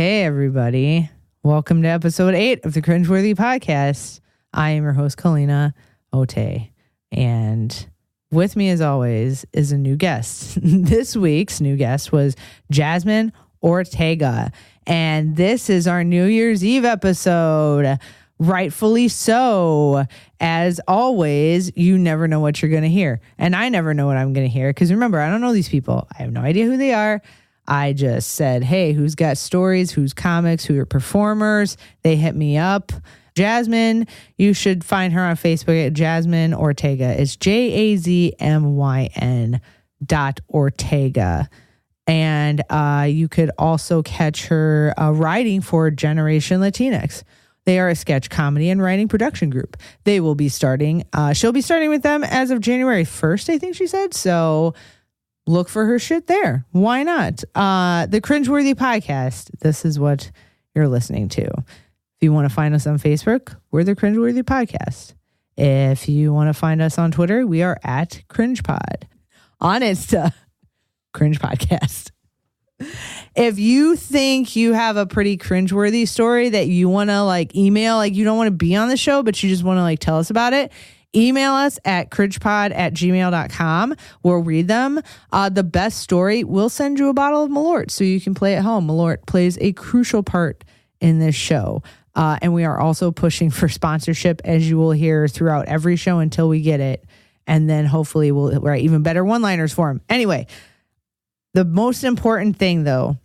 Hey, everybody. Welcome to episode 8 of the Cringeworthy podcast. I am your host, Kalina Ote. And with me, as always, is a new guest. This week's new guest was Jazmyn Ortega. And this is our New Year's Eve episode. Rightfully so. As always, you never know what you're going to hear. And I never know what I'm going to hear. Because remember, I don't know these people. I have no idea who they are. I just said, hey, who's got stories, who's comics, who are performers? They hit me up. Jazmyn, you should find her on Facebook at Jazmyn Ortega. It's JAZMYN.Ortega. And you could also catch her writing for Generation Latinx. They are a sketch comedy and writing production group. They will be starting, she'll be starting with them as of January 1st, I think she said. So look for her shit there. Why not? The Cringeworthy podcast. This is what you're listening to. If you want to find us on Facebook, we're the Cringeworthy podcast. If you want to find us on Twitter, we are at CringePod. On Insta, Cringe Podcast. If you think you have a pretty cringeworthy story that you want to email, you don't want to be on the show, but you just want to tell us about it, email us at cringepod@gmail.com. We'll read them. The best story, we'll send you a bottle of Malort so you can play at home. Malort plays a crucial part in this show. And we are also pushing for sponsorship, as you will hear throughout every show until we get it. And then hopefully we'll write even better one-liners for them. Anyway, the most important thing that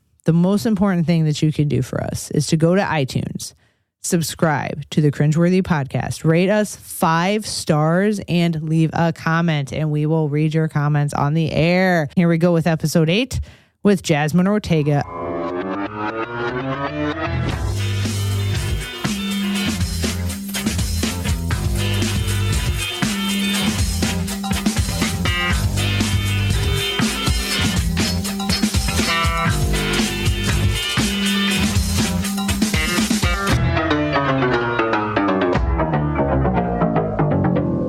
you can do for us is to go to iTunes, subscribe to the Cringeworthy podcast, rate us 5 stars, and leave a comment, and we will read your comments on the air. Here we go with episode 8 with Jazmyn Ortega.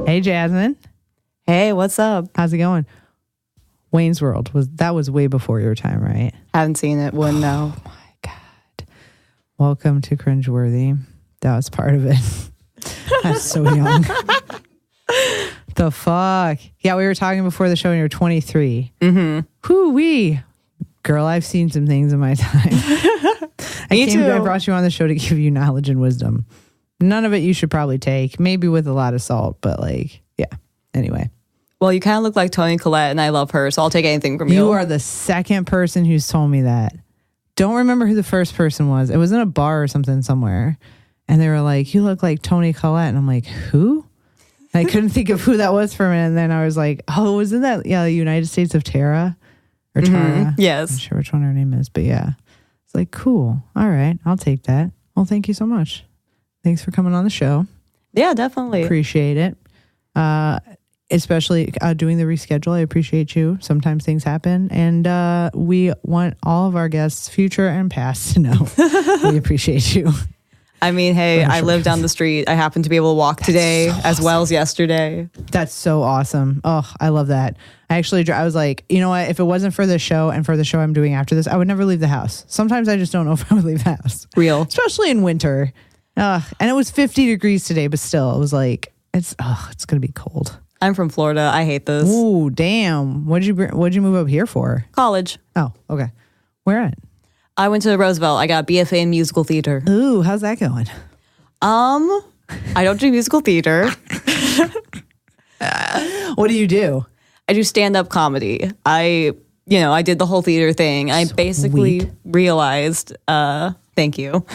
Hey, Jazmyn. Hey, what's up? How's it going? Wayne's World was way before your time, right? Haven't seen it. Wouldn't know. Oh my God. Welcome to Cringeworthy. That was part of it. That's so young. The fuck? Yeah, we were talking before the show and you were 23. Mm-hmm. Whoo-wee. Girl, I've seen some things in my time. I brought you on the show to give you knowledge and wisdom. None of it you should probably take, maybe with a lot of salt, but yeah. Anyway. Well, you kind of look like Toni Collette, and I love her, so I'll take anything from you. You are the second person who's told me that. Don't remember who the first person was. It was in a bar or something somewhere, and they were like, you look like Toni Collette, and I'm like, who? And I couldn't think of who that was for a minute, and then I was like, oh, wasn't that, the United States of Tara? Or Tara? Mm-hmm. Yes. I'm not sure which one her name is, but yeah. It's like, cool. All right, I'll take that. Well, thank you so much. Thanks for coming on the show. Yeah, definitely. Appreciate it. Especially doing the reschedule. I appreciate you. Sometimes things happen. And we want all of our guests, future and past, to know we appreciate you. I mean, hey, I live down the street. I happen to be able to walk today as well as yesterday. That's so awesome. Oh, I love that. I was like, you know what? If it wasn't for the show and for the show I'm doing after this, I would never leave the house. Sometimes I just don't know if I would leave the house. Real. Especially in winter. And it was 50 degrees today, but still, it was like, it's going to be cold. I'm from Florida. I hate this. Ooh, damn. What'd you move up here for? College. Oh, okay. Where at? I went to Roosevelt. I got BFA in musical theater. Ooh, how's that going? I don't do musical theater. What do you do? I do stand-up comedy. I did the whole theater thing. I basically realized, thank you.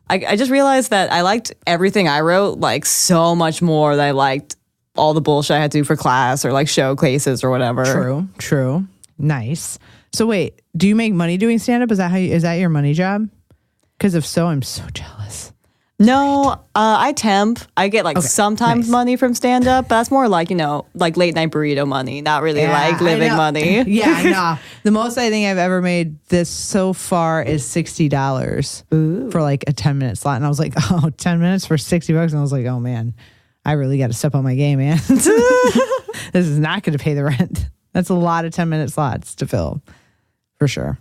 I just realized that I liked everything I wrote so much more than I liked all the bullshit I had to do for class or showcases or whatever. True. Nice. So wait, do you make money doing stand-up? Is that your money job? Because if so, I'm so jealous. No, I temp. I get sometimes money from stand-up, but that's more late night burrito money, not really living money. Yeah, no. The most I think I've ever made this so far is $60 for a 10-minute slot. And I was like, 10 minutes for $60? And I was like, oh man, I really got to step on my game, man. This is not going to pay the rent. That's a lot of 10-minute slots to fill, for sure.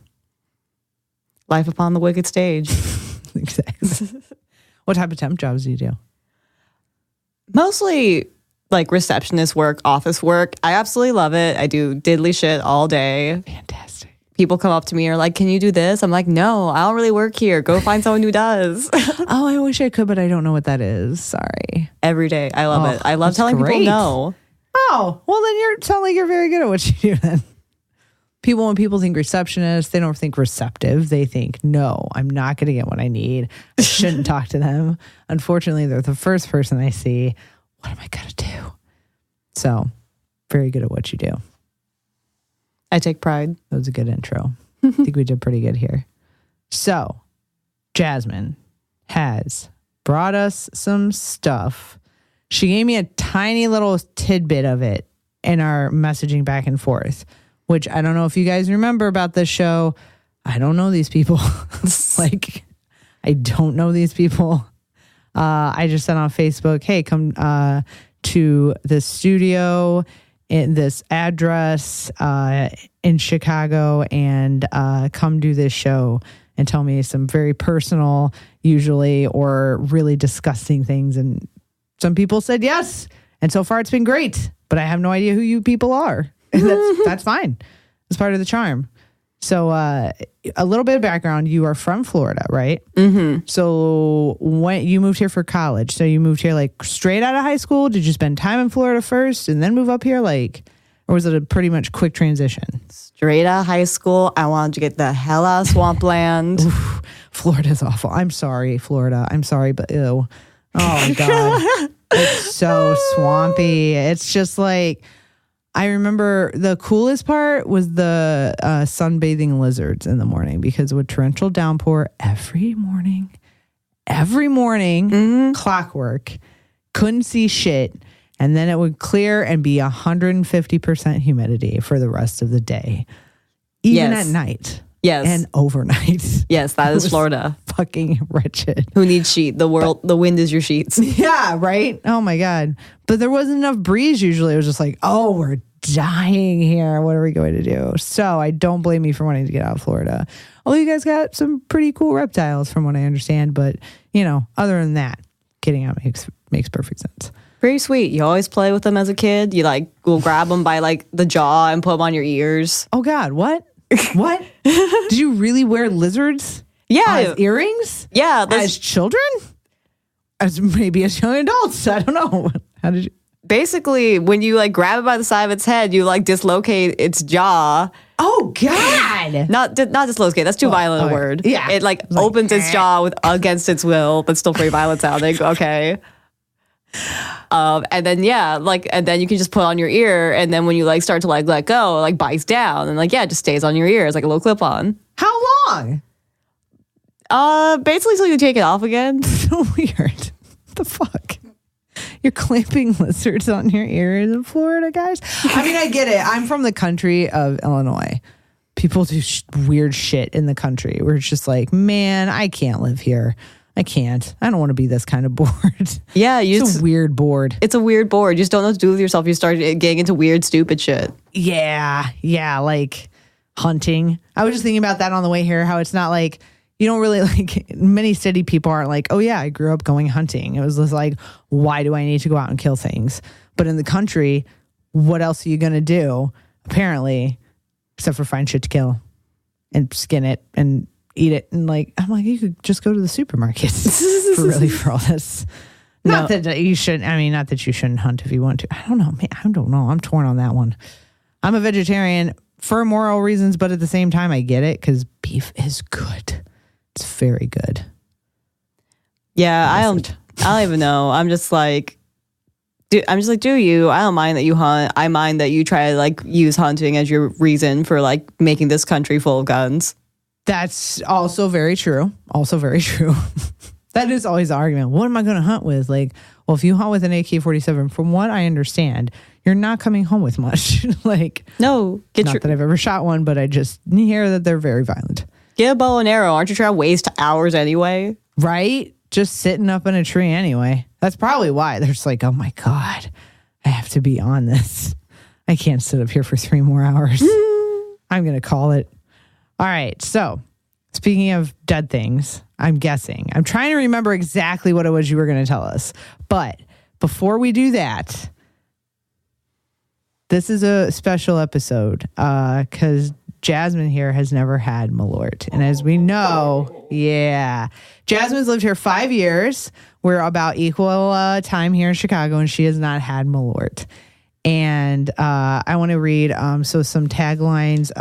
Life upon the wicked stage. Exactly. What type of temp jobs do you do? Mostly like receptionist work, office work. I absolutely love it. I do diddly shit all day. Fantastic. People come up to me and are like, can you do this? I'm like, no, I don't really work here. Go find someone who does. Oh, I wish I could, but I don't know what that is. Sorry. Every day. I love it. I love telling people no. Oh, well then you sound like you're very good at what you do then. When people think receptionist, they don't think receptive. They think, no, I'm not going to get what I need. I shouldn't talk to them. Unfortunately, they're the first person I see. What am I going to do? So, very good at what you do. I take pride. That was a good intro. I think we did pretty good here. So, Jazmyn has brought us some stuff. She gave me a tiny little tidbit of it in our messaging back and forth, which I don't know if you guys remember about this show. I don't know these people. Like, I don't know these people. I just said on Facebook, hey, come to the studio in this address in Chicago and come do this show and tell me some very personal, usually, or really disgusting things. And some people said yes. And so far it's been great, but I have no idea who you people are. And that's fine. It's part of the charm. So a little bit of background. You are from Florida, right? Mm-hmm. So when you moved here for college, so you moved here like straight out of high school? Did you spend time in Florida first and then move up here? Like, or was it a pretty much quick transition? Straight out of high school, I wanted to get the hell out of swampland. Oof, Florida's awful. I'm sorry, Florida. I'm sorry, but ew. Oh my God. It's so swampy. It's just like, I remember the coolest part was the sunbathing lizards in the morning, because with torrential downpour every morning, clockwork, couldn't see shit. And then it would clear and be 150% humidity for the rest of the day, even at night. Yes. And overnight. Yes, that is Florida. Fucking wretched. Who needs sheet? The wind is your sheets. Yeah, right? Oh my God. But there wasn't enough breeze usually. It was just like, oh, we're dying here. What are we going to do? So I don't blame you for wanting to get out of Florida. Although you guys got some pretty cool reptiles from what I understand. But, you know, other than that, getting out makes perfect sense. Pretty sweet. You always play with them as a kid. You like will grab them by like the jaw and put them on your ears. Oh God, what? What? Did you really wear lizards? Yeah. As earrings? Yeah. As children? Maybe as young adults. I don't know. How did you? Basically, when you like grab it by the side of its head, you like dislocate its jaw. Oh God! Not dislocate. That's too violent a word. Yeah. It like opens its jaw against its will, but still pretty violent sounding. Okay. And then and then you can just put on your ear, and then when you like start to like let go, it, like bites down, and like it just stays on your ear. It's like a little clip on. How long? Basically so you take it off again. So weird. What the fuck? You're clamping lizards on your ears in Florida, guys? I mean, I get it. I'm from the country of Illinois. People do weird shit in the country where it's just like, man, I can't live here. I can't. I don't want to be this kind of bored. Yeah. It's a weird bored. It's a weird bored. You just don't know what to do with yourself. You start getting into weird, stupid shit. Yeah. Yeah. Like hunting. I was just thinking about that on the way here, how it's not like, you don't really like, many city people aren't like, oh yeah, I grew up going hunting. It was just like, why do I need to go out and kill things? But in the country, what else are you going to do? Apparently, except for find shit to kill and skin it and eat it. And like, I'm like, you could just go to the supermarket for all this. Not that you shouldn't. I mean, not that you shouldn't hunt if you want to. I don't know. Man, I don't know. I'm torn on that one. I'm a vegetarian for moral reasons, but at the same time, I get it because beef is good. It's very good. Yeah, I don't even know. I'm just like, do you? I don't mind that you hunt. I mind that you try to like use hunting as your reason for like making this country full of guns. That's also very true. That is always the argument. What am I going to hunt with? Like, well, if you hunt with an AK-47, from what I understand, you're not coming home with much. Like, no, not that I've ever shot one, but I just hear that they're very violent. Get a bow and arrow. Aren't you trying to waste hours anyway? Right? Just sitting up in a tree anyway. That's probably why. They're just like, oh my God, I have to be on this. I can't sit up here for 3 more hours. I'm going to call it. All right. So Speaking of dead things, I'm guessing. I'm trying to remember exactly what it was you were going to tell us. But before we do that, this is a special episode because Jazmyn here has never had Malort. And as we know, Jazmyn's lived here 5 years. We're about equal time here in Chicago, and she has not had Malort. And I want to read some taglines.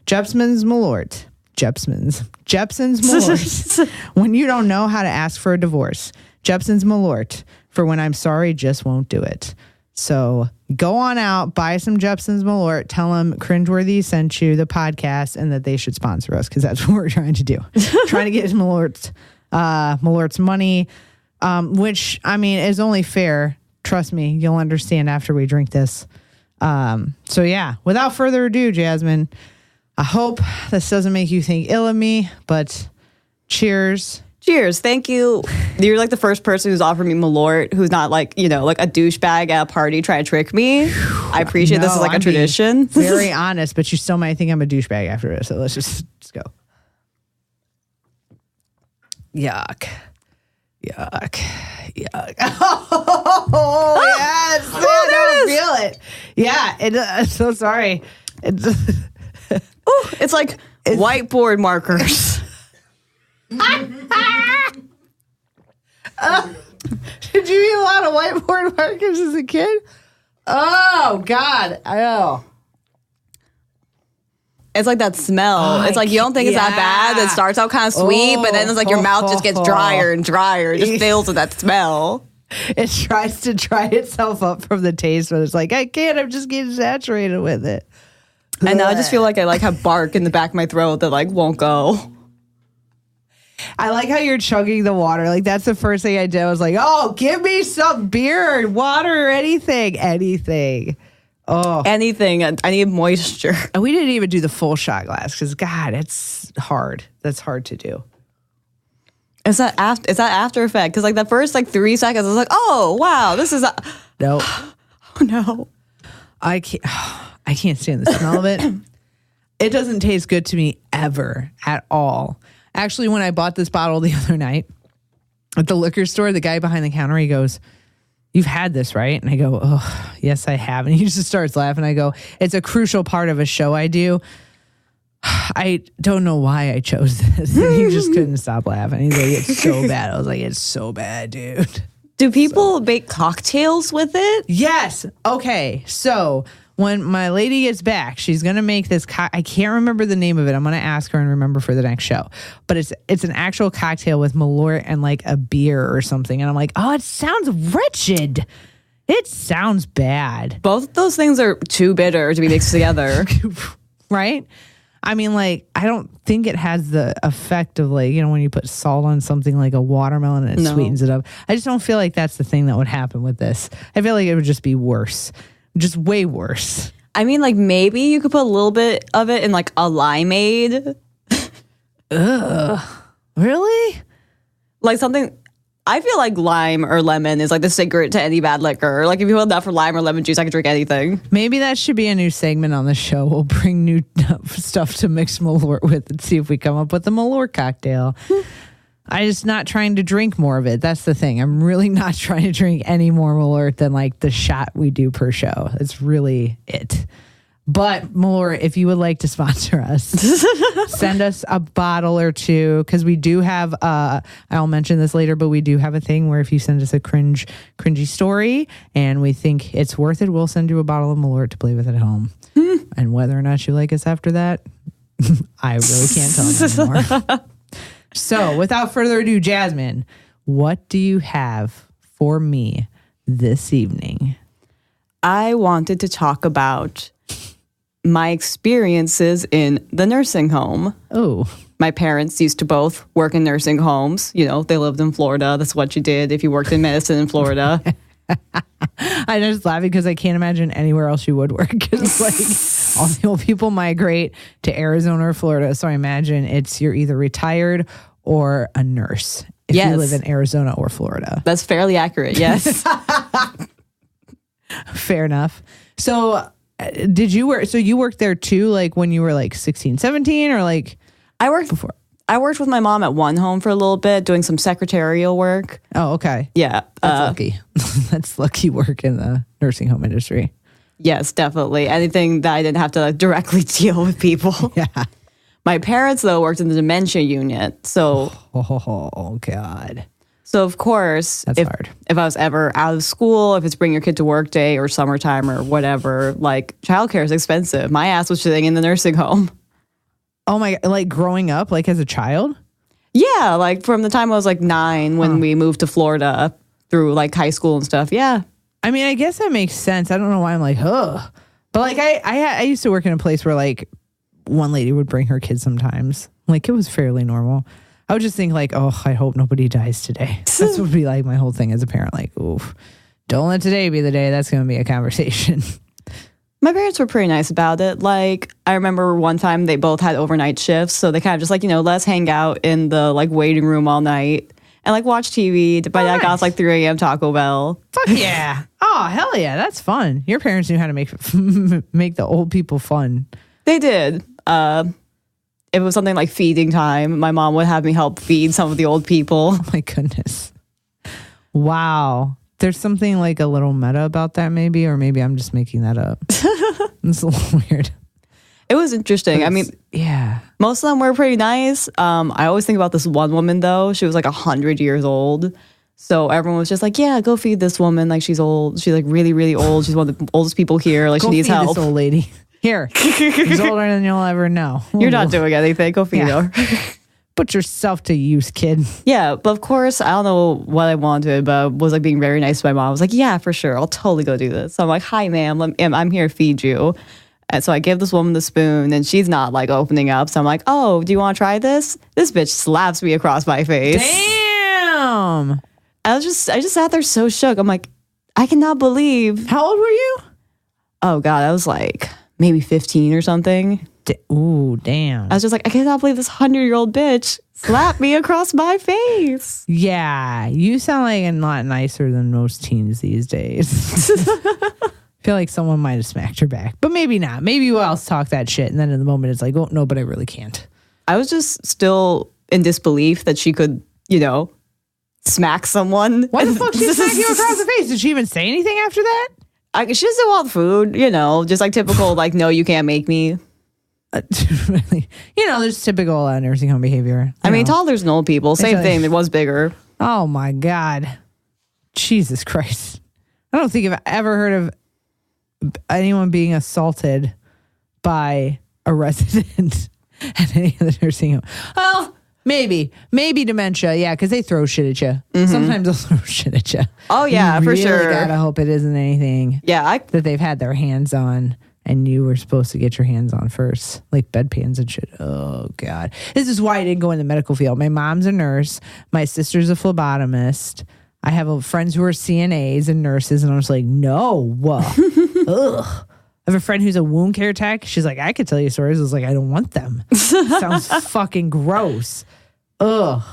Jepson's Malort. Jepson's Malort. When you don't know how to ask for a divorce. Jepson's Malort. For when I'm sorry, just won't do it. So go on out, buy some Jepson's Malort, tell them Cringeworthy sent you the podcast and that they should sponsor us because that's what we're trying to do. Trying to get Malort's money, which, I mean, is only fair. Trust me, you'll understand after we drink this. So yeah, without further ado, Jazmyn, I hope this doesn't make you think ill of me, but cheers. Cheers. Thank you. You're like the first person who's offered me Malort who's not like, like a douchebag at a party trying to trick me. I appreciate this is like a tradition. Very honest, but you still might think I'm a douchebag after this. So let's just go. Yuck. Oh, yes. Man, I don't feel it. Yeah. I'm so sorry. It's like whiteboard markers. Did you eat a lot of whiteboard markers as a kid? Oh, God. I know. It's like that smell. It's like you don't think it's that bad. It starts out kind of sweet, but then it's like your mouth just gets drier and drier. It just fills with that smell. It tries to dry itself up from the taste, but it's like, I can't. I'm just getting saturated with it. And now I just feel like I like have bark in the back of my throat that like won't go. I like how you're chugging the water. Like that's the first thing I did. I was like, oh, give me some beer or water or anything. Oh, anything. I need moisture. And we didn't even do the full shot glass because God, it's hard. That's hard to do. Is that after effect? Because like the first like 3 seconds, I was like, oh wow, this is no. Oh no, I can't stand the smell of it. It doesn't taste good to me ever at all. Actually, when I bought this bottle the other night at the liquor store, the guy behind the counter, he goes, "You've had this, right?" And I go, "Oh, yes, I have." And he just starts laughing. I go, "It's a crucial part of a show I do. I don't know why I chose this." And he just couldn't stop laughing. He's like, "It's so bad." I was like, "It's so bad, dude." Do people make cocktails with it? Yes. Okay. So when my lady gets back, she's going to make this. I can't remember the name of it. I'm going to ask her and remember for the next show. But it's an actual cocktail with Malort and like a beer or something. And I'm like, oh, it sounds wretched. It sounds bad. Both those things are too bitter to be mixed together. Right? I mean, like, I don't think it has the effect of like, when you put salt on something like a watermelon and it sweetens it up. I just don't feel like that's the thing that would happen with this. I feel like it would just be worse. Just way worse. I mean, like, maybe you could put a little bit of it in like a limeade. Ugh. Really? Like something. I feel like lime or lemon is like the secret to any bad liquor. Like if you hold that for lime or lemon juice, I could drink anything. Maybe that should be a new segment on the show. We'll bring new stuff to mix Malort with and see if we come up with a Malort cocktail. I'm just not trying to drink more of it. That's the thing. I'm really not trying to drink any more Malort than like the shot we do per show. It's really it. But Malort, if you would like to sponsor us, send us a bottle or two because we do have, I'll mention this later, but we do have a thing where if you send us a cringy story and we think it's worth it, we'll send you a bottle of Malort to play with at home. And whether or not you like us after that, I really can't tell you anymore. So without further ado, Jazmyn, what do you have for me this evening? I wanted to talk about my experiences in the nursing home. Oh. My parents used to both work in nursing homes. They lived in Florida. That's what you did if you worked in medicine in Florida. I'm just laughing because I can't imagine anywhere else you would work. Because like all the old people migrate to Arizona or Florida. So I imagine you're either retired or a nurse if you live in Arizona or Florida. That's fairly accurate. Yes. Fair enough. So did you work? So you worked there too, like when you were like 16, 17 or like I worked before? I worked with my mom at one home for a little bit, doing some secretarial work. Oh, okay. Yeah. That's lucky. That's lucky work in the nursing home industry. Yes, definitely. Anything that I didn't have to directly deal with people. Yeah. My parents, though, worked in the dementia unit. So, oh God. So, of course, that's hard. If I was ever out of school, if it's bring your kid to work day or summertime or whatever, like childcare is expensive. My ass was sitting in the nursing home. Oh my God. Like growing up, like as a child? Yeah. Like from the time I was like 9 when we moved to Florida through like high school and stuff. Yeah. I mean, I guess that makes sense. I don't know why I'm like, ugh. But like I used to work in a place where like one lady would bring her kids sometimes. Like it was fairly normal. I would just think like, oh, I hope nobody dies today. This would be like my whole thing as a parent. Like, oof, don't let today be the day. That's going to be a conversation. My parents were pretty nice about it. Like, I remember one time they both had overnight shifts. So they kind of just like, let's hang out in the like waiting room all night and like watch TV. By that, I got like 3 a.m. Taco Bell. Fuck yeah. Oh, hell yeah. That's fun. Your parents knew how to make the old people fun. They did. If it was something like feeding time, my mom would have me help feed some of the old people. Oh my goodness. Wow. There's something like a little meta about that maybe, or maybe I'm just making that up. It's a little weird. It was interesting. I mean, yeah. Most of them were pretty nice. I always think about this one woman though. She was like 100 years old. So everyone was just like, yeah, go feed this woman. Like she's old. She's like really, really old. She's one of the oldest people here. Like she needs help. This old lady. Here. She's older than you'll ever know. You're not doing anything. Go feed her. Put yourself to use, kid. Yeah, but of course, I don't know what I wanted, but I was like being very nice to my mom. I was like, yeah, for sure. I'll totally go do this. So I'm like, hi, ma'am. I'm here to feed you. And so I give this woman the spoon and she's not like opening up. So I'm like, oh, do you want to try this? This bitch slaps me across my face. Damn. I just sat there so shook. I'm like, I cannot believe. How old were you? Oh God, I was like maybe 15 or something. Ooh, damn. I was just like, I cannot believe this 100-year-old bitch slapped me across my face. Yeah, you sound like a lot nicer than most teens these days. I feel like someone might have smacked her back, but maybe not. Maybe you else talk that shit, and then in the moment it's like, oh, no, but I really can't. I was just still in disbelief that she could, smack someone. Why the fuck did she smack you across the face? Did she even say anything after that? She just didn't want food, just like typical, like, no, you can't make me. There's typical nursing home behavior. I mean, toddlers and old people, same thing. It was bigger. Oh my God. Jesus Christ. I don't think I've ever heard of anyone being assaulted by a resident at any of the nursing home. Well, maybe dementia. Yeah, because they throw shit at you. Mm-hmm. Sometimes they'll throw shit at you. Oh yeah, for sure. You gotta hope it isn't anything. Yeah, that they've had their hands on. And you were supposed to get your hands on first, like bedpans and shit. Oh, God. This is why I didn't go in the medical field. My mom's a nurse. My sister's a phlebotomist. I have friends who are CNAs and nurses. And I was like, no. Ugh. I have a friend who's a wound care tech. She's like, I could tell you stories. I was like, I don't want them. Sounds fucking gross. Ugh.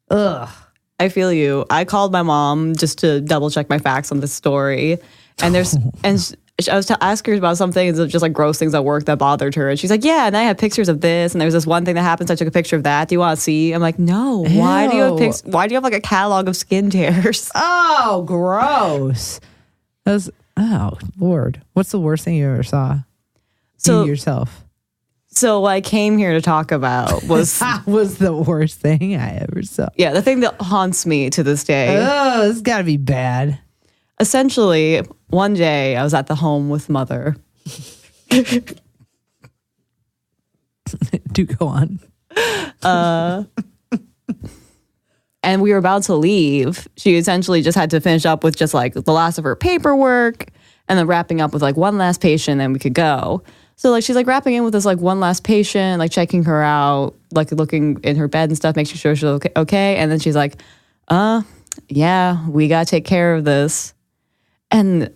I feel you. I called my mom just to double check my facts on this story. And I was to ask her about some things of just like gross things at work that bothered her. And she's like, yeah, and I have pictures of this. And there's this one thing that happens. I took a picture of that. Do you want to see? I'm like, no. Ew. Why do you have like a catalog of skin tears? Oh, gross. Oh, Lord. What's the worst thing you ever saw? You yourself. So what I came here to talk about was the worst thing I ever saw. Yeah, the thing that haunts me to this day. Oh, this has got to be bad. Essentially, one day I was at the home with mother. Do go on. And we were about to leave. She essentially just had to finish up with just like the last of her paperwork and then wrapping up with like one last patient and we could go. So like she's like wrapping in with this like one last patient, like checking her out, like looking in her bed and stuff, making sure she's okay. And then she's like, yeah, we got to take care of this. And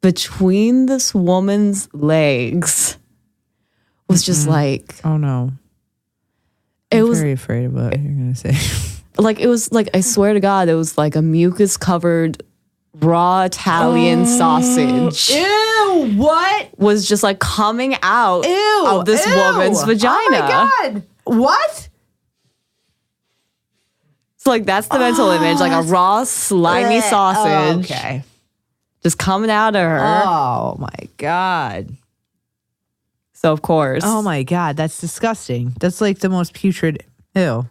between this woman's legs was just like... Oh, no. I'm very afraid of what you're going to say. Like, it was like, I swear to God, it was like a mucus-covered raw Italian sausage. Ew, what? Was just like coming out of this woman's vagina. Oh, my God. What? So like that's the mental image, like a raw, slimy sausage. Okay. Just coming out of her. Oh my God. So of course. Oh my God. That's disgusting. That's like the most putrid. Ew.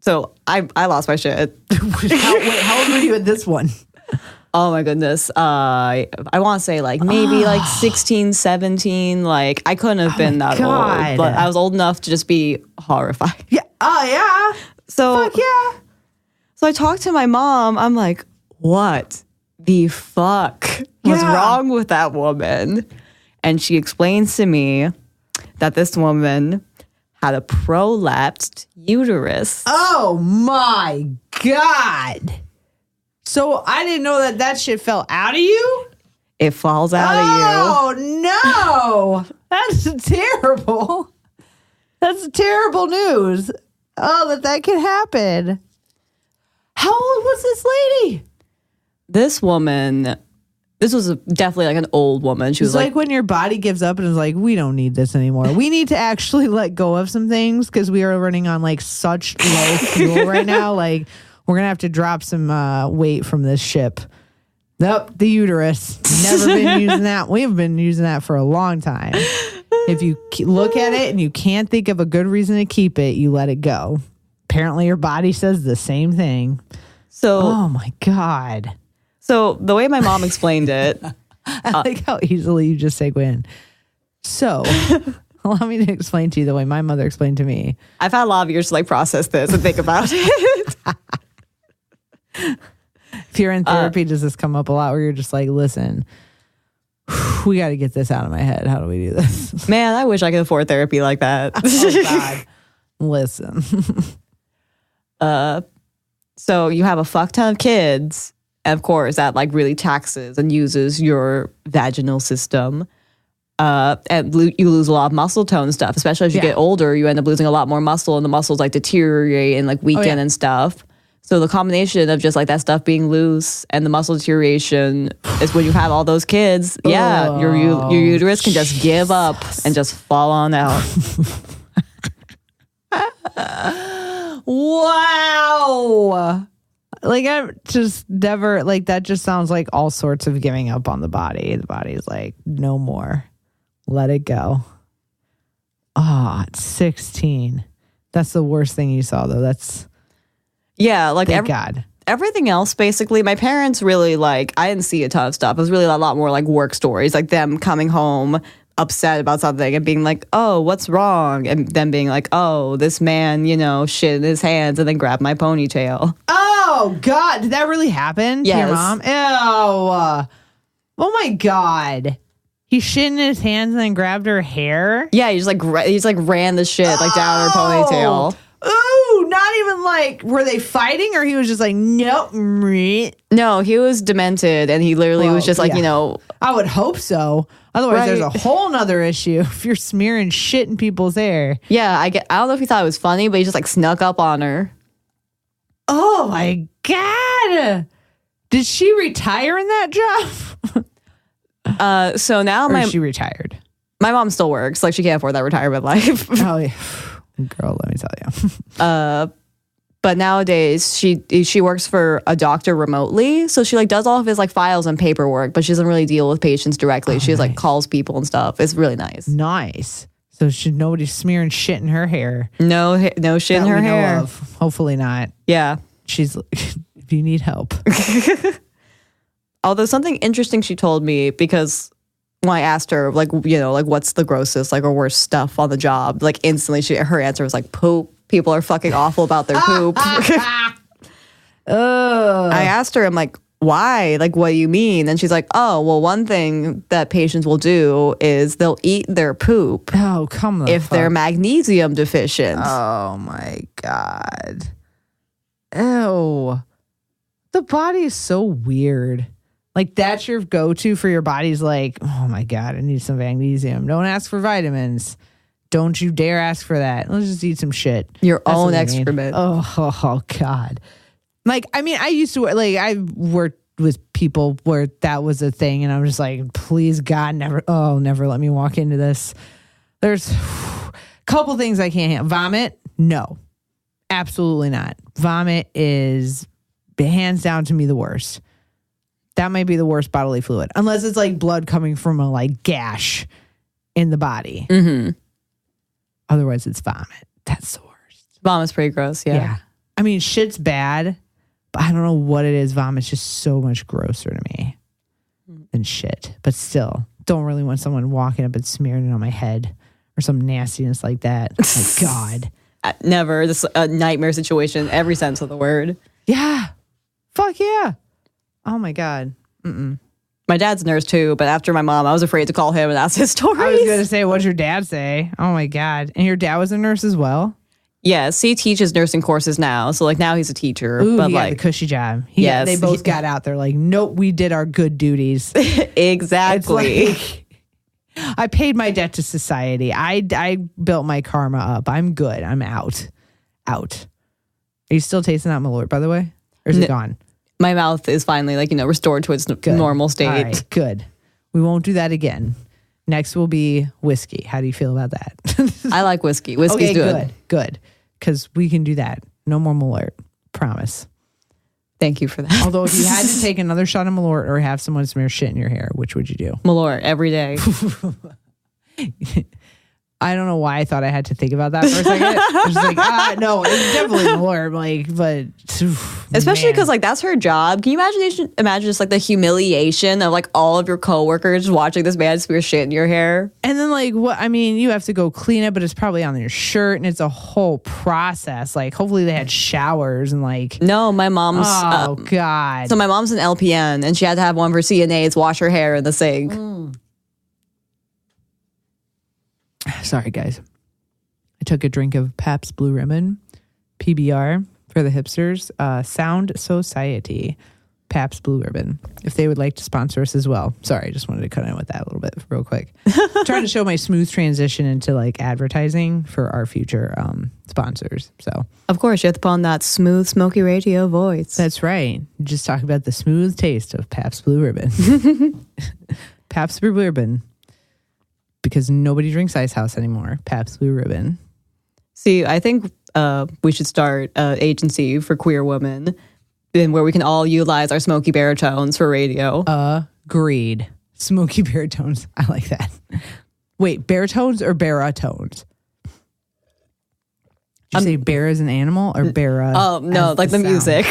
So I lost my shit. How old were you at this one? Oh my goodness. I want to say like maybe like 16, 17. Like I couldn't have been that old, but I was old enough to just be horrified. Yeah. Oh yeah. So Fuck yeah. So I talked to my mom. I'm like, what the fuck was wrong with that woman? And she explains to me that this woman had a prolapsed uterus. Oh my God. So I didn't know that shit fell out of you? It falls out of you. Oh no. That's terrible. That's terrible news. Oh, that could happen. How old was this lady? This woman, this was definitely like an old woman. She was like when your body gives up and is like, we don't need this anymore. We need to actually let go of some things because we are running on like such low fuel right now. Like we're going to have to drop some weight from this ship. Nope, the uterus. Never been using that. We've been using that for a long time. If you look at it and you can't think of a good reason to keep it, you let it go. Apparently your body says the same thing. So, oh my God. So the way my mom explained it. I like how easily you just segue in. So allow me to explain to you the way my mother explained to me. I've had a lot of years to like process this and think about it. If you're in therapy, does this come up a lot where you're just like, listen, we got to get this out of my head. How do we do this? Man, I wish I could afford therapy like that. Oh God. Listen. So you have a fuck ton of kids. And of course, that like really taxes and uses your vaginal system. And you lose a lot of muscle tone and stuff, especially as you get older. You end up losing a lot more muscle, and the muscles like deteriorate and like weaken and stuff. So the combination of just like that stuff being loose and the muscle deterioration is when you have all those kids. Yeah, your uterus can just give up and just fall on out. Wow. Like I'm just never like that just sounds like all sorts of giving up on the body. The body's like, no more. Let it go. It's 16. That's the worst thing you saw though. That's like thank God. Everything else, basically, my parents really like, I didn't see a ton of stuff. It was really a lot more like work stories, like them coming home upset about something and being like, oh, what's wrong? And them being like, oh, this man, shit in his hands and then grabbed my ponytail. Oh, God. Did that really happen to your Yes. mom? Ew. Oh, my God. He shit in his hands and then grabbed her hair? Yeah, he just ran the shit like down her ponytail. Ooh, not even like, were they fighting or he was just like, nope. No, he was demented and he literally was just like, I would hope so. Otherwise, Right. there's a whole nother issue if you're smearing shit in people's hair. Yeah, I don't know if he thought it was funny, but he just like snuck up on her. Oh my God. Did she retire in that job? So now Or she retired? my mom still works. Like she can't afford that retirement life. Oh, yeah. Girl, let me tell you. But nowadays she works for a doctor remotely. So she like does all of his like files and paperwork, but she doesn't really deal with patients directly. She just like calls people and stuff. It's really nice. Nice. So should nobody smearing shit in her hair? No shit in her hair. Hopefully not. Yeah. She's if you need help. Although something interesting she told me, because when I asked her, like, like what's the grossest, like, or worst stuff on the job, like instantly her answer was like poop. People are fucking awful about their poop. I asked her, I'm like, why? Like, what do you mean? And she's like, oh, well, one thing that patients will do is they'll eat their poop. Oh, come on. If they're magnesium deficient. Oh my God. Ew. The body is so weird. Like that's your go-to for your body's like, oh my God, I need some magnesium. Don't ask for vitamins. Don't you dare ask for that. Let's just eat some shit. Your That's own what I mean. excrement. Oh God. Like, I mean, I used to like I worked with people where that was a thing, and I'm just like, please God, never let me walk into this. There's a couple things I can't handle. Vomit, no. Absolutely not. Vomit is hands down to me the worst. That might be the worst bodily fluid, unless it's like blood coming from a like gash in the body. Mm-hmm. Otherwise, it's vomit. That's the worst. Vomit's pretty gross. Yeah. I mean, shit's bad, but I don't know what it is. Vomit's just so much grosser to me than shit. But still, don't really want someone walking up and smearing it on my head or some nastiness like that. Oh, God. Never. This is a nightmare situation, every sense of the word. Yeah. Fuck yeah. Oh, my God. Mm-mm. My dad's a nurse too, but after my mom, I was afraid to call him and ask his stories. I was going to say, what'd your dad say? Oh, my God. And your dad was a nurse as well? Yes, he teaches nursing courses now. So like now he's a teacher. Ooh, but he like got the cushy job. Yes. They both got out there like, nope, we did our good duties. Exactly. Like, I paid my debt to society. I built my karma up. I'm good. I'm out. Are you still tasting that Malort, by the way? Or is it gone? My mouth is finally like, restored to its normal state. All right, good. We won't do that again. Next will be whiskey. How do you feel about that? I like whiskey. Whiskey's okay, good. Because we can do that. No more Malort. Promise. Thank you for that. Although if you had to take another shot of Malort or have someone smear shit in your hair, which would you do? Malort every day. I don't know why I thought I had to think about that for a second. I was like, no, it's definitely Malort. Like, but especially because like that's her job. Can you imagine just like the humiliation of like all of your coworkers watching this man smear shit in your hair? And then like what? I mean, you have to go clean it, but it's probably on your shirt, and it's a whole process. Like, hopefully they had showers and like. No, my mom's. Oh God. So my mom's an LPN, and she had to have one of her CNAs wash her hair in the sink. Sorry, guys. I took a drink of Pabst Blue Ribbon, PBR for the hipsters. Sound Society, Pabst Blue Ribbon. If they would like to sponsor us as well. Sorry, I just wanted to cut in with that a little bit real quick. Trying to show my smooth transition into like advertising for our future sponsors. So, of course, you have to put on that smooth, smoky radio voice. That's right. Just talk about the smooth taste of Pabst Blue Ribbon. Pabst Blue Ribbon. Because nobody drinks Ice House anymore. Pabst Blue Ribbon. See, I think we should start an agency for queer women where we can all utilize our smoky baritones for radio. Agreed. Smoky baritones. I like that. Wait, baritones or baritones? Did you say bear as an animal or bara? Oh, no, like the music.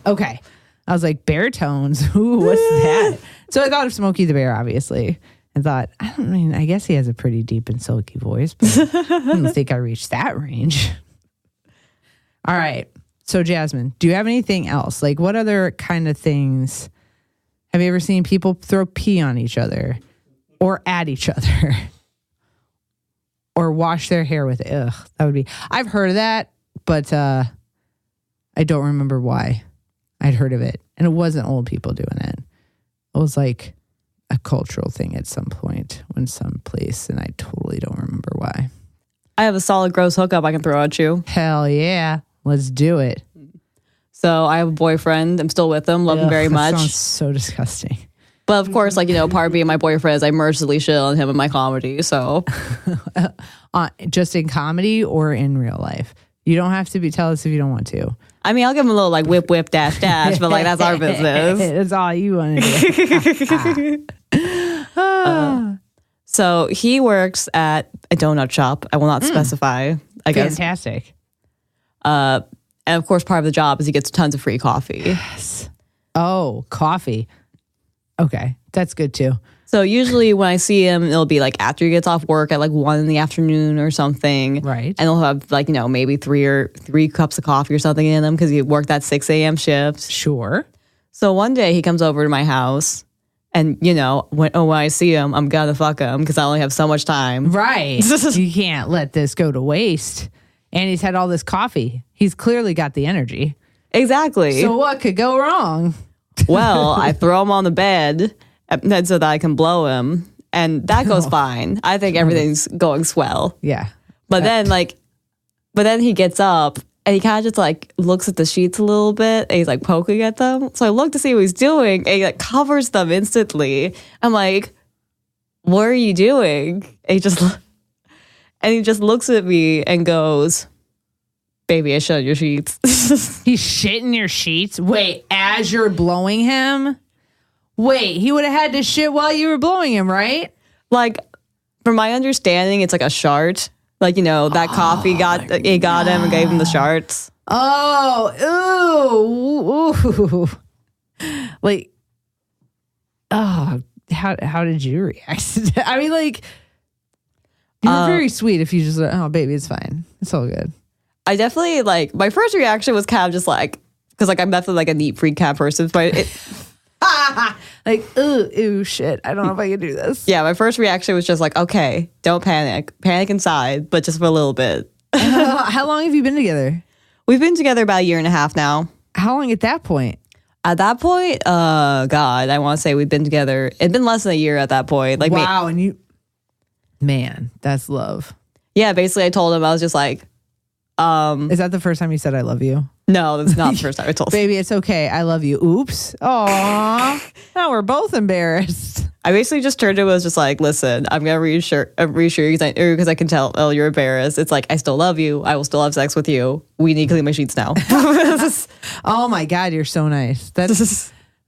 Okay. I was like, baritones? Ooh, what's that? So I thought of Smokey the Bear, obviously. And thought, I guess he has a pretty deep and silky voice, but I don't think I reached that range. All right. So, Jazmyn, do you have anything else? Like, what other kind of things have you ever seen people throw pee on each other or at each other or wash their hair with it? Ugh, that would be. I've heard of that, but I don't remember why I'd heard of it. And it wasn't old people doing it. It was like a cultural thing at some point when some place, and I totally don't remember why. I have a solid gross hookup I can throw at you. Hell yeah. Let's do it. So I have a boyfriend. I'm still with him. Love him very much. That sounds so disgusting. But of course, like, part of being my boyfriend is I mercilessly shit on him in my comedy. So just in comedy or in real life? You don't have to tell us if you don't want to. I mean, I'll give him a little like whip, whip, dash, dash, but like that's our business. That's all you want to do. So he works at a donut shop. I will not specify, I guess. Fantastic. And of course, part of the job is he gets tons of free coffee. Yes. Oh, coffee. Okay. That's good too. So usually when I see him, it'll be like after he gets off work at like 1 PM or something. Right. And he'll have like, maybe three cups of coffee or something in them because he worked that 6 a.m. shift. Sure. So one day he comes over to my house and, when I see him, I'm going to fuck him because I only have so much time. Right. You can't let this go to waste. And he's had all this coffee. He's clearly got the energy. Exactly. So what could go wrong? Well, I throw him on the bed so that I can blow him. And that goes fine. I think everything's going swell. Yeah. But then he gets up and he kind of just like looks at the sheets a little bit and he's like poking at them. So I look to see what he's doing and he like covers them instantly. I'm like, what are you doing? And he just looks at me and goes, Baby, I shut your sheets. He's shitting your sheets? Wait, as you're blowing him? Wait, he would have had to shit while you were blowing him, right? Like, from my understanding, it's like a shart. Like, you know, that coffee got him and gave him the sharts. Oh, ooh. Like, oh, how did you react? I mean, like, you're very sweet if you just, oh, baby, it's fine. It's all good. I definitely, like, my first reaction was kind of just like, because, like, I'm definitely, like, a neat freak cat person, but like, ew, shit. I don't know if I can do this. Yeah, my first reaction was just like, okay, don't panic. Panic inside, but just for a little bit. How long have you been together? We've been together about a year and a half now. How long at that point? At that point, God, I want to say we've been together. It'd been less than a year at that point. Like, wow, and you, man, that's love. Yeah, basically, I told him, I was just like, is that the first time you said I love you? No, that's not the first time I told him. Baby, it's okay. I love you. Oops. Aw. Now we're both embarrassed. I basically just turned to him and was just like, listen, I'm going to reassure you because I can tell, oh, you're embarrassed. It's like, I still love you. I will still have sex with you. We need to clean my sheets now. Oh my God, you're so nice.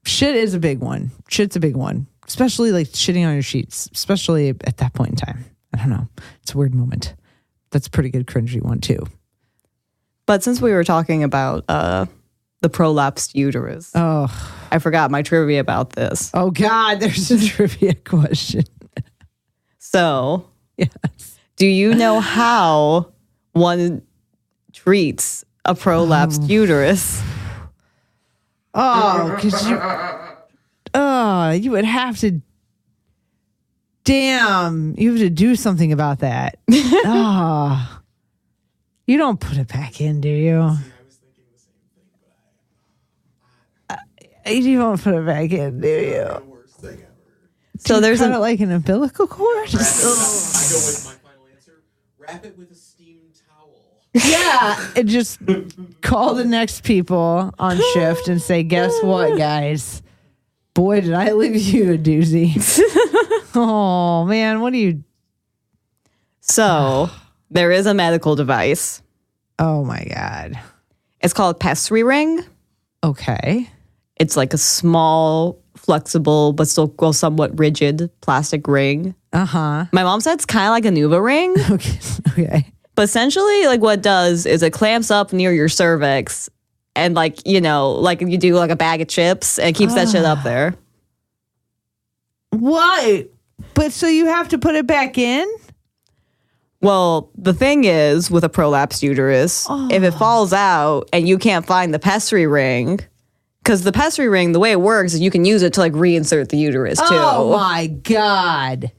Shit is a big one. Shit's a big one. Especially like shitting on your sheets. Especially at that point in time. I don't know. It's a weird moment. That's a pretty good cringy one too. But since we were talking about the prolapsed uterus, I forgot my trivia about this. Oh God, there's a trivia question. So, yes. Do you know how one treats a prolapsed uterus? Oh, because you would have to. Damn, you have to do something about that. You don't put it back in, do you? I was thinking the same thing, You don't put it back in, do you? the worst thing ever. So there's cut it like an umbilical cord. I go with my final answer. Wrap it with a steam towel. Yeah, and just call the next people on shift and say, guess what, guys? Boy, did I leave you a doozy. Oh, man, what do you... So, there is a medical device. Oh, my God. It's called a pessary ring. Okay. It's like a small, flexible, but still somewhat rigid plastic ring. Uh-huh. My mom said it's kind of like a Nuva ring. Okay. But essentially, like, what it does is it clamps up near your cervix and, like, you know, like you do like a bag of chips and it keeps that shit up there. What? But so you have to put it back in? Well, the thing is, with a prolapsed uterus, if it falls out and you can't find the pessary ring, because the pessary ring, the way it works is you can use it to, like, reinsert the uterus, too. Oh, my God.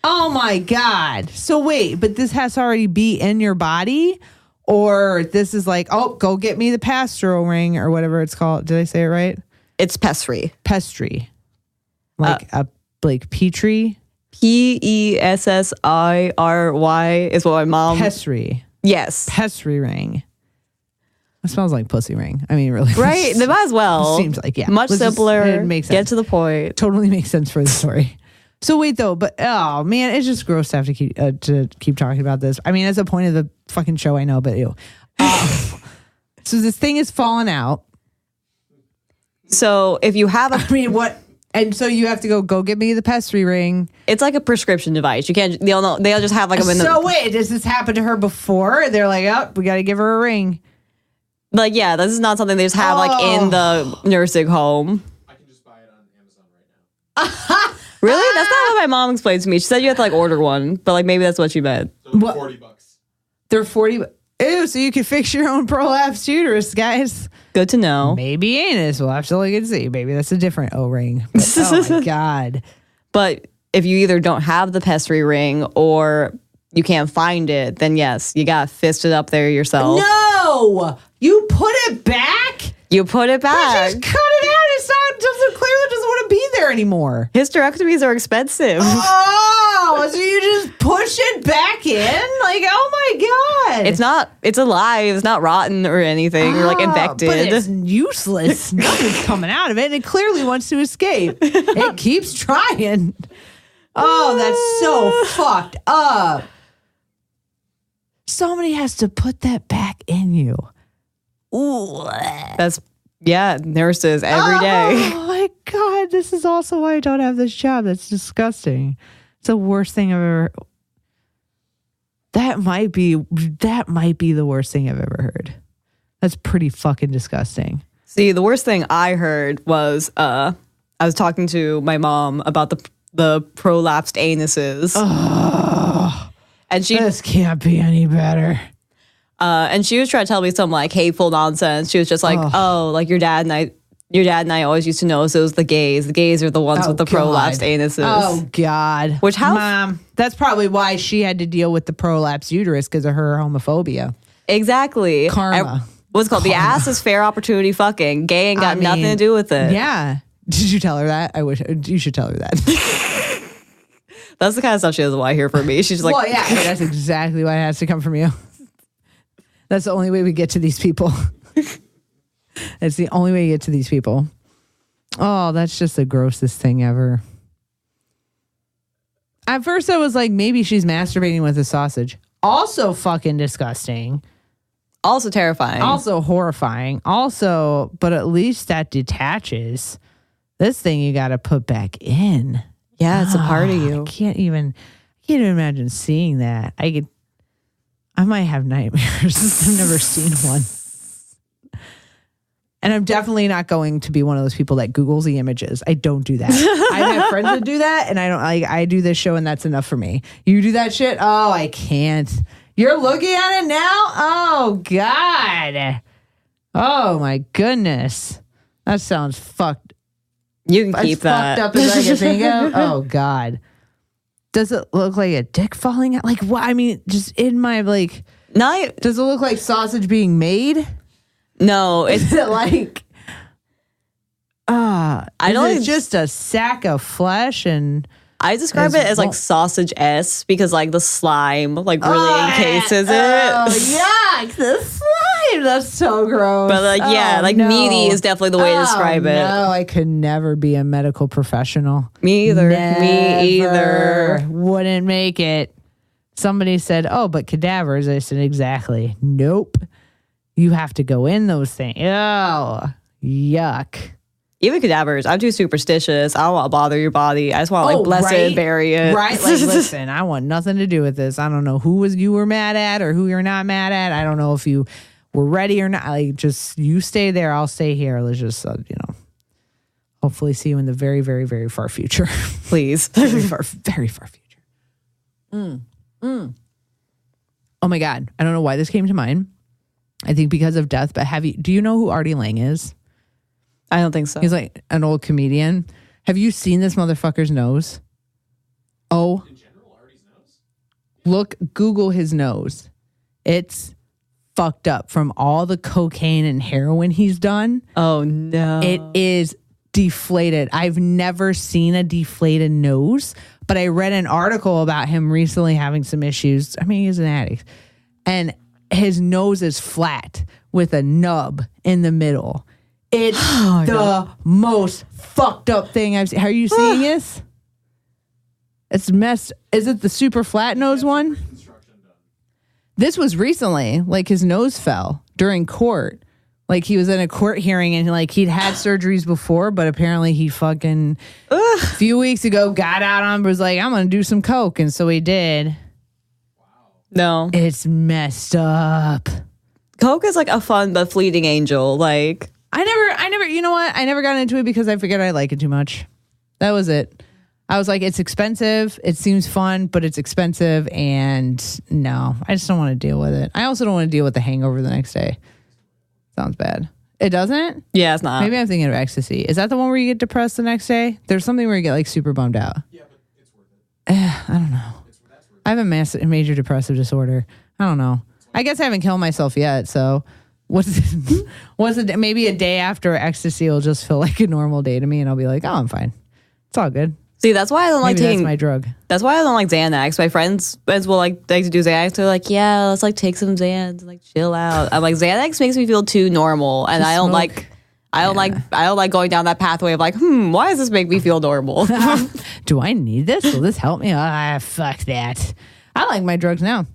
Oh, my God. So wait, but this has to already be in your body? Or this is like, oh, go get me the pastoral ring or whatever it's called. Did I say it right? It's pessary. Pestry. Like Petri? Pessry is what my mom... Pessry. Yes. Pessry ring. It smells like pussy ring. I mean, really. Right? They might as well. Seems like, yeah. Much simpler. It makes sense. Get to the point. Totally makes sense for the story. So wait, though, but oh man, it's just gross to have to keep talking about this. I mean, that's the point of the fucking show, I know, but ew. So this thing is falling out. So if you have a... I mean, what? And so you have to go get me the pessary ring. It's like a prescription device. You can't... They'll just have like... So wait, does this happen to her before? They're like, oh, we got to give her a ring. Like, yeah, this is not something they just have like in the nursing home. I can just buy it on Amazon right now. Really? That's not what my mom explained to me. She said you have to like order one, but like maybe that's what she meant. So they're $40. They're 40. Ew, so you can fix your own prolapsed uterus, guys. Good to know. Maybe anus. We'll have to look and see. Maybe that's a different O-ring. But, oh my God. But if you either don't have the pessary ring or you can't find it, then yes, you got to fist it up there yourself. No! You put it back? You put it back. Just cut it out. It's not, doesn't want to be there anymore. Hysterectomies are expensive. Oh, so you just push it back in? Like, oh my God. It's alive. It's not rotten or anything or like infected. But it's useless. Nothing's coming out of it. And it clearly wants to escape. It keeps trying. Oh, that's so fucked up. Somebody has to put that back in you. Ooh. That's, nurses every day. Oh my God. This is also why I don't have this job. That's disgusting. It's the worst thing I've ever. That might be the worst thing I've ever heard. That's pretty fucking disgusting. See, the worst thing I heard was I was talking to my mom about the prolapsed anuses. Oh, and this can't be any better. And she was trying to tell me some like hateful nonsense. She was just like, like your dad and I always used to know, so it was the gays. The gays are the ones with the prolapsed anuses. Oh God. Which how Mom, that's probably why she had to deal with the prolapsed uterus, because of her homophobia. Exactly. Karma. What's called the ass is fair opportunity fucking. Gay ain't got nothing to do with it. Yeah. Did you tell her that? I wish you should tell her that. That's the kind of stuff she doesn't want to hear from me. She's like, well, yeah, that's exactly why it has to come from you. That's the only way we get to these people. It's the only way you get to these people. Oh, that's just the grossest thing ever. At first I was like, maybe she's masturbating with a sausage. Also fucking disgusting. Also terrifying. Also horrifying. Also, but at least that detaches. This thing you got to put back in. Yeah, it's a part of you. I can't even imagine seeing that. I might have nightmares. I've never seen one. And I'm definitely not going to be one of those people that Googles the images. I don't do that. I've had friends that do that, and I do this show, and that's enough for me. You do that shit? Oh, I can't. You're looking at it now? Oh, God. Oh, my goodness. That sounds fucked. You can keep that. Fucked up as I can think of. Oh, God. Does it look like a dick falling out? Like, what? I mean, just in my, like... Does it look like sausage being made? No. Is it like... I don't... It's just a sack of flesh and... I describe it as like sausage-esque because like the slime like really encases it. Oh, yuck. The slime. That's so gross. But like meaty is definitely the way to describe it. No, I could never be a medical professional. Me either. Never. Me either. Wouldn't make it. Somebody said, oh, but cadavers. I said, exactly. Nope. You have to go in those things. Oh, yuck. Even cadavers, I'm too superstitious. I don't want to bother your body. I just want to like bless it and bury it. Right? Like, listen, I want nothing to do with this. I don't know who you were mad at or who you're not mad at. I don't know if you were ready or not. Like, just you stay there. I'll stay here. Let's just, hopefully see you in the very, very, very far future. Please. Very far future. Oh my God. I don't know why this came to mind. I think because of death, but do you know who Artie Lang is? I don't think so. He's like an old comedian. Have you seen this motherfucker's nose? Oh. In general, Artie's nose? Google his nose. It's fucked up from all the cocaine and heroin he's done. Oh, no. It is deflated. I've never seen a deflated nose, but I read an article about him recently having some issues. I mean, he's an addict. And his nose is flat with a nub in the middle. It's the most fucked up thing I've seen. Are you seeing this? It's messed. Is it the super flat nose one? This was recently. Like his nose fell during court. Like he was in a court hearing and like he'd had surgeries before, but apparently he fucking a few weeks ago got out on was like, I'm gonna do some coke, and so he did. Wow. No, it's messed up. Coke is like a fun but fleeting angel. Like. I never, you know what? I never got into it because I figured I like it too much. That was it. I was like, it's expensive. It seems fun, but it's expensive. And no, I just don't want to deal with it. I also don't want to deal with the hangover the next day. Sounds bad. It doesn't? Yeah, it's not. Maybe I'm thinking of ecstasy. Is that the one where you get depressed the next day? There's something where you get like super bummed out. Yeah, but it's worth it. I don't know. I have a major depressive disorder. I don't know. I guess I haven't killed myself yet, so... What's it? Maybe a day after ecstasy will just feel like a normal day to me, and I'll be like, "Oh, I'm fine. It's all good." See, that's why I don't like taking that's my drug. That's why I don't like Xanax. My friends will like to do Xanax. They're like, "Yeah, let's like take some Xans and like chill out." I'm like, Xanax makes me feel too normal, and I don't like going down that pathway of like, why does this make me feel normal? Do I need this? Will this help me? Fuck that. I like my drugs now.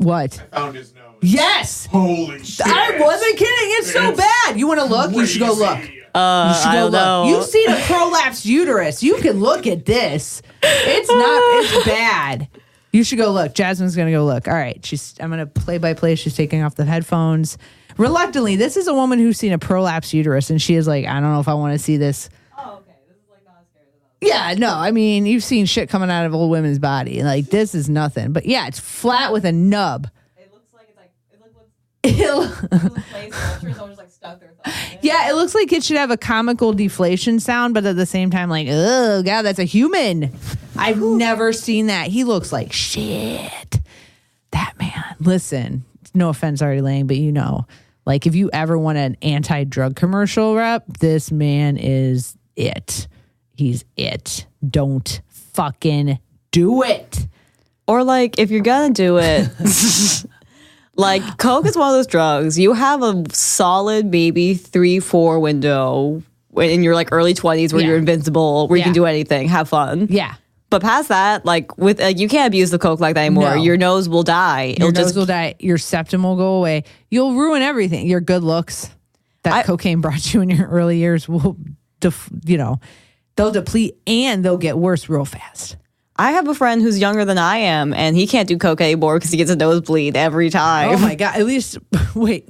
What? I found his nose. Yes. Holy shit. I wasn't kidding. It's so bad. You want to look? You should go look. Crazy. You should go look. You've seen a prolapsed uterus. You can look at this. It's bad. You should go look. Jasmine's going to go look. All right. I'm going to play by play. She's taking off the headphones. Reluctantly, this is a woman who's seen a prolapsed uterus, and she is like, I don't know if I want to see this. Oh, okay. This is like not scary. Yeah, no. I mean, you've seen shit coming out of old women's body. Like, this is nothing. But yeah, it's flat with a nub. It looks like someone just like stuck their thumb in it. Yeah, it looks like it should have a comical deflation sound, but at the same time, like, oh, God, that's a human. I've never seen that. He looks like shit. That man. Listen, no offense, Artie Lang, but you know, like, if you ever want an anti-drug commercial rep, this man is it. He's it. Don't fucking do it. Or like, if you're gonna do it, like, coke is one of those drugs. You have a solid maybe 3-4 window in your like early 20s where you're invincible, where you can do anything, have fun. Yeah. But past that, like with you can't abuse the coke like that anymore. No. Your nose will die. Your nose will die. Your septum will go away. You'll ruin everything. Your good looks that cocaine brought you in your early years will, they'll deplete and they'll get worse real fast. I have a friend who's younger than I am, and he can't do coke anymore because he gets a nosebleed every time. Oh my God. At least, wait.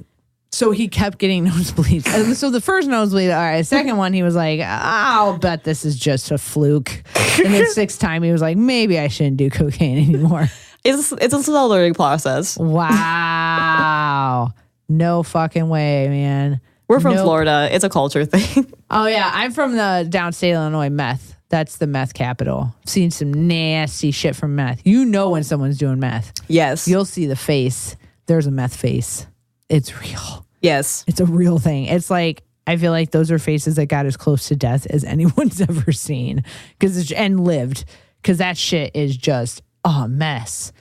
So he kept getting nosebleeds. And so the first nosebleed, all right. The second one, he was like, I'll bet this is just a fluke. And then sixth time, he was like, maybe I shouldn't do cocaine anymore. It's a slow learning process. Wow. No fucking way, man. We're from Florida. It's a culture thing. Oh, yeah. I'm from the downstate Illinois meth. That's the meth capital. I've seen some nasty shit from meth. You know when someone's doing meth. Yes. You'll see the face. There's a meth face. It's real. Yes. It's a real thing. It's like, I feel like those are faces that got as close to death as anyone's ever seen and lived. Because that shit is just a mess.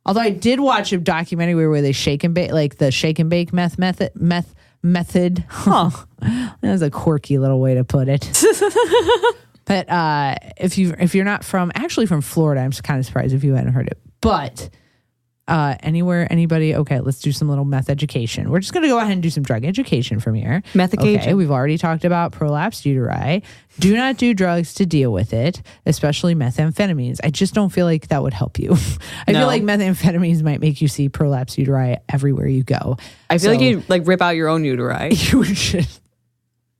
Although I did watch a documentary where they shake and bake, like the shake and bake meth method. Huh. That was a quirky little way to put it. But if you're not from Florida, I'm kind of surprised if you hadn't heard it. But anybody, okay, let's do some little meth education. We're just going to go ahead and do some drug education from here. Methication. Okay, we've already talked about prolapsed uteri. Do not do drugs to deal with it, especially methamphetamines. I just don't feel like that would help you. I feel like methamphetamines might make you see prolapsed uteri everywhere you go. I feel like you'd like rip out your own uteri. You should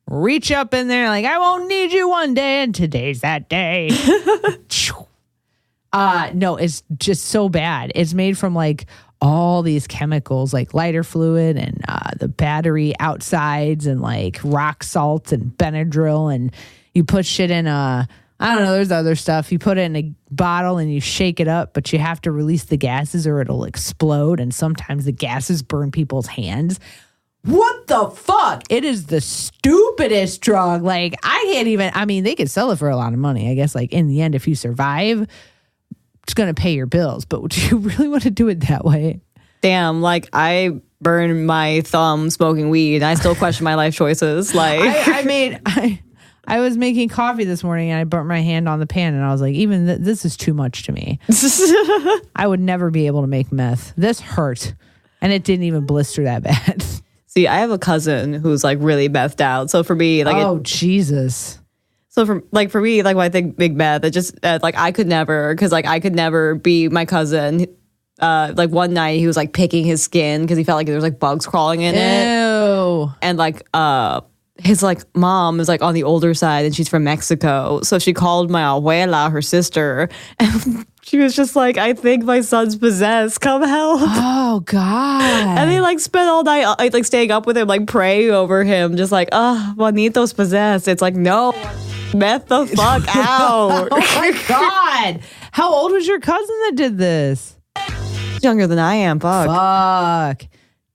reach up in there like, I won't need you one day, and today's that day. No, it's just so bad. It's made from like all these chemicals, like lighter fluid and the battery outsides and like rock salt and Benadryl, and you put shit in I don't know, there's other stuff. You put it in a bottle and you shake it up, but you have to release the gases or it'll explode, and sometimes the gases burn people's hands. What the fuck? It is the stupidest drug. Like, they could sell it for a lot of money. I guess, like, in the end, if you survive, it's going to pay your bills. But would you really want to do it that way? Damn, like, I burned my thumb smoking weed, and I still question my life choices. Like, I was making coffee this morning, and I burnt my hand on the pan, and I was like, this is too much to me. I would never be able to make meth. This hurt, and it didn't even blister that bad. See, I have a cousin who's like really methed out. So for me, like, Jesus. So for me, like when I think big meth, it just like I could never be my cousin. Like one night he was like picking his skin because he felt like there was like bugs crawling in it. Ew. And like his like mom is like on the older side and she's from Mexico, so she called my abuela, her sister, and she was just like, I think my son's possessed, come help. Oh God. And they like spent all night like staying up with him, like praying over him, just like, Juanito's possessed. It's like, no, meth the fuck out. Oh my God. How old was your cousin that did this? He's younger than I am. Fuck.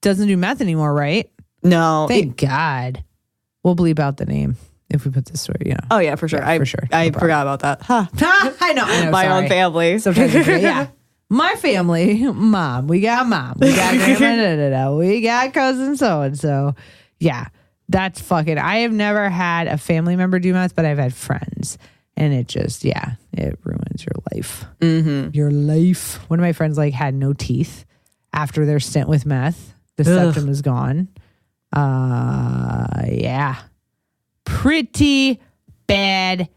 Doesn't do meth anymore, right? No. Thank God. We'll bleep out the name if we put this story, you know. Oh yeah, for sure. Yeah, for sure. I forgot about that. Huh. I know. My sorry. own family. Sometimes yeah. My family, mom. We got grandma, we got cousin so-and-so. Yeah, that's fucking, I have never had a family member do meth, but I've had friends. And it just, it ruins your life. Mm-hmm. Your life. One of my friends like had no teeth. after their stint with meth. The septum is gone. Yeah. Pretty bad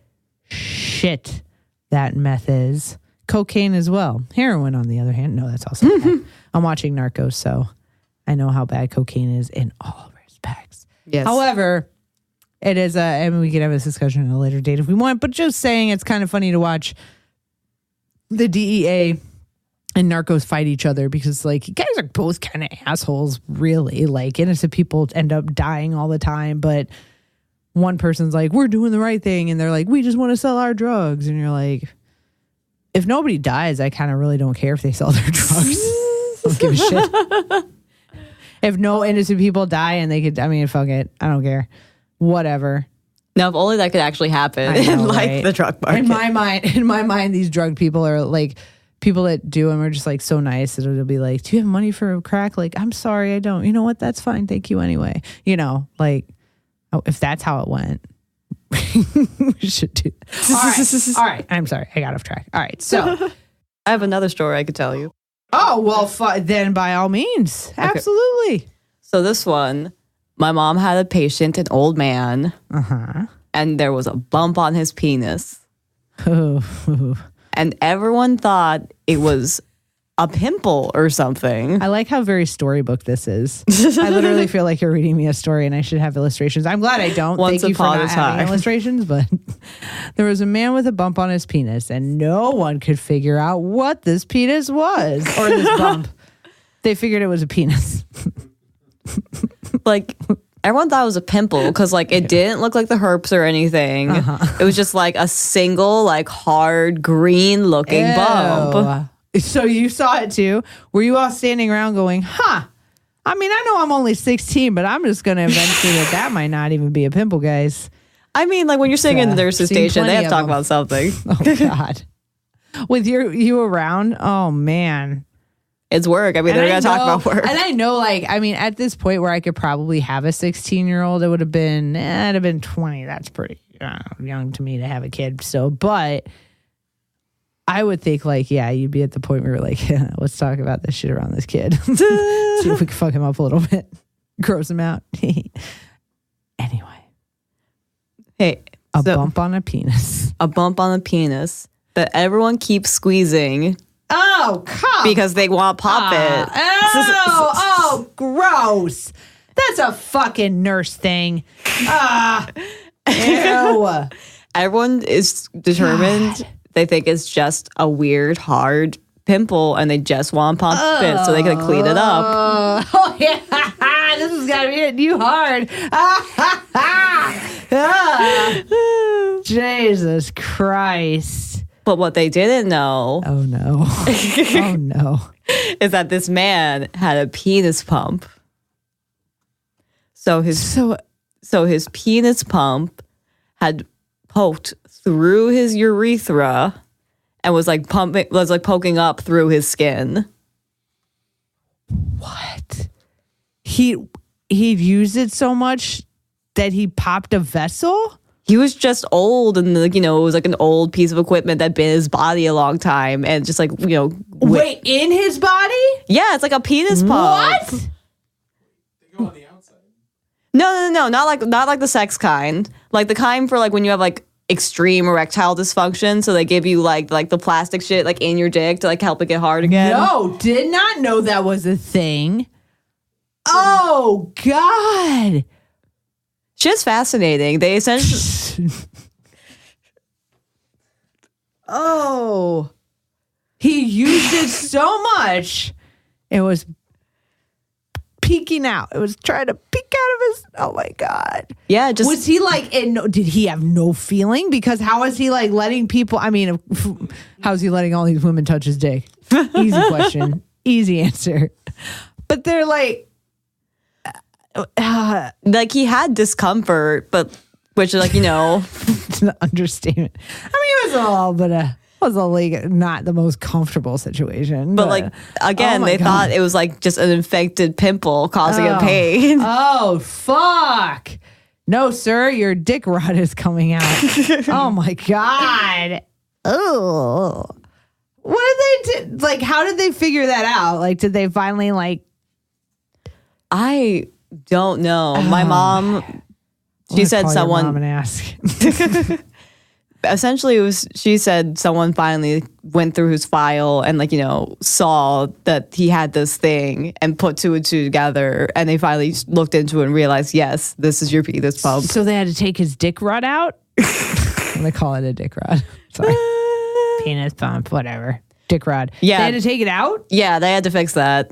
shit that meth is. Cocaine as well. Heroin, on the other hand. No, that's also bad. I'm watching Narcos, so I know how bad cocaine is in all respects. Yes. However, it is I mean, we can have this discussion at a later date if we want, but just saying it's kind of funny to watch the DEA and Narcos fight each other because, like, you guys are both kind of assholes, really. Like, innocent people end up dying all the time, but one person's like, we're doing the right thing, and they're like, we just want to sell our drugs. And you're like, if nobody dies, I kind of really don't care if they sell their drugs. I don't give a shit. If no innocent people die and they could, I mean, fuck it. I don't care. Whatever. Now, if only that could actually happen in like the drug market. In my mind, these drug people are like, people that do them are just like so nice that it'll be like, do you have money for a crack? Like, I'm sorry, I don't. You know what? That's fine. Thank you anyway. You know, like, if that's how it went, we should do that. All right. I'm sorry. I got off track. All right. So I have another story I could tell you. oh, well, then by all means. Absolutely. So this one, my mom had a patient, an old man, and there was a bump on his penis. And everyone thought it was a pimple or something. I like how very storybook this is. I literally feel like you're reading me a story and I should have illustrations. I'm glad I don't. Once Thank you for upon not a having time. illustrations, but there was a man with a bump on his penis and no one could figure out what this penis was or this bump. They figured it was a penis. Like, everyone thought it was a pimple because, like, it didn't look like the herpes or anything. It was just like a single, like, hard green looking bump. So you saw it too. Were you all standing around going, huh? I mean, I know I'm only 16, but I'm just going to eventually that might not even be a pimple, guys. I mean, like, when you're sitting in the nurse's seen station, they plenty have to of talk about something. Oh, God. With you around, oh, man. It's work. I mean, they're going to talk about work. And I know, like, I mean, at this point where I could probably have a 16-year-old, it would have been, it'd have been 20. That's pretty young to me to have a kid still. But I would think, like, yeah, you'd be at the point where you're like, let's talk about this shit around this kid. See if we can fuck him up a little bit. Gross him out. Anyway. Hey. A bump on a penis. A bump on the penis that everyone keeps squeezing. Oh, come because they want to pop it. Oh, gross. That's a fucking nurse thing. Ew. Everyone is determined. God. They think it's just a weird, hard pimple, and they just want to pump it so they can clean it up. Oh, yeah. This is going to be hitting you hard. Jesus Christ. But what they didn't know Oh, no. Oh, no. is that this man had a penis pump. So his penis pump had poked through his urethra and was like poking up through his skin. What? He'd used it so much that he popped a vessel? He was just old, and like, it was like an old piece of equipment that been in his body a long time, and just like Wait, in his body? yeah, it's like a penis pump. What? They go on the outside. No, not like the sex kind, like the kind for like when you have like extreme erectile dysfunction. So they give you like the plastic shit like in your dick to like help it get hard again. No, did not know that was a thing. Oh, God. Shit's fascinating. They essentially Oh. He used it so much. It was peeking out. It was trying to peek out of his. Oh, my God. yeah, just Was he like, did he have no feeling? Because how is he like letting people, I mean, how is he letting all these women touch his dick? Easy question. Easy answer. But they're like, like he had discomfort, but which like it's an understatement. I mean, it was all, but was like not the most comfortable situation. but like again, Oh my they God. thought it was like just an infected pimple causing a pain. Oh, fuck. No, sir, your dick rod is coming out. Oh, my God. Oh. What did they do? Like, how did they figure that out? Like, did they finally like? I don't know. My mom, she said Call your someone. mom and ask. Essentially, she said someone finally went through his file and like, saw that he had this thing and put two and two together, and they finally looked into it and realized, yes, this is your penis pump. So they had to take his dick rod out. I'm gonna call it a dick rod. Sorry, penis pump, whatever. Dick rod. Yeah, they had to take it out. Yeah, they had to fix that.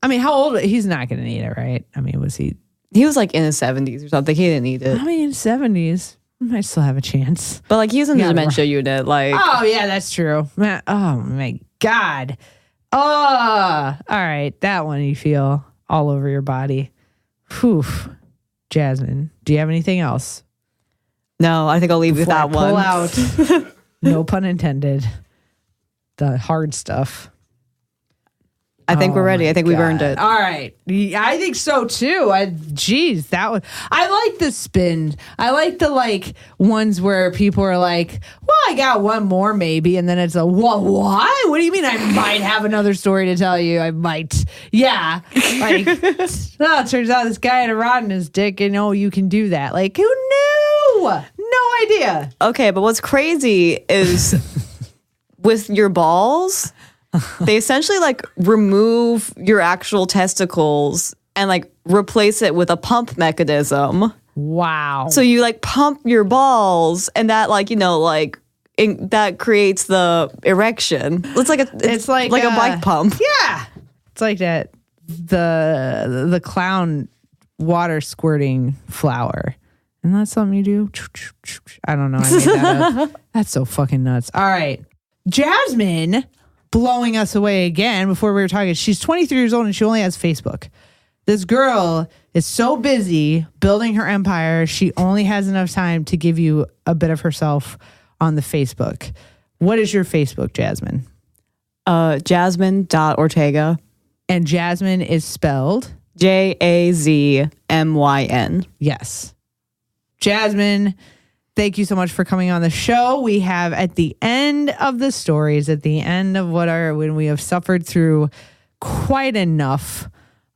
I mean, how old? He's not gonna need it, right? I mean, was he? He was like in his 70s or something. He didn't need it. I mean, 70s. Might still have a chance. But like, he was in the dementia unit. Like, oh yeah, that's true. Man, oh my God. Oh, all right. That one you feel all over your body. Whew. Jazmyn, do you have anything else? No, I think I'll leave with that one. Pull out. No pun intended. The hard stuff. I think we're ready. I think we've earned it. All right. I think so too. Geez, that one. I like the spin. I like the ones where people are like, well, I got one more maybe. And then it's a, what? What do you mean I might have another story to tell you? I might. Yeah. Like, oh, it turns out this guy had a rod in his dick and you can do that. Like, who knew? No idea. Okay, but what's crazy is with your balls, they essentially remove your actual testicles and replace it with a pump mechanism. Wow. So you pump your balls, and that that creates the erection. It's like a bike pump. Yeah. It's like that the clown water squirting flower. Isn't that something you do? I don't know. I made that up. That's so fucking nuts. All right. Jazmyn blowing us away again before we were talking. She's 23 years old and she only has Facebook. This girl is so busy building her empire, she only has enough time to give you a bit of herself on the Facebook. What is your Facebook, Jazmyn? Jazmyn.Ortega. And Jazmyn is spelled? Jazmyn. Yes. Jazmyn, thank you so much for coming on the show. We have at the end of the stories, at the end of when we have suffered through quite enough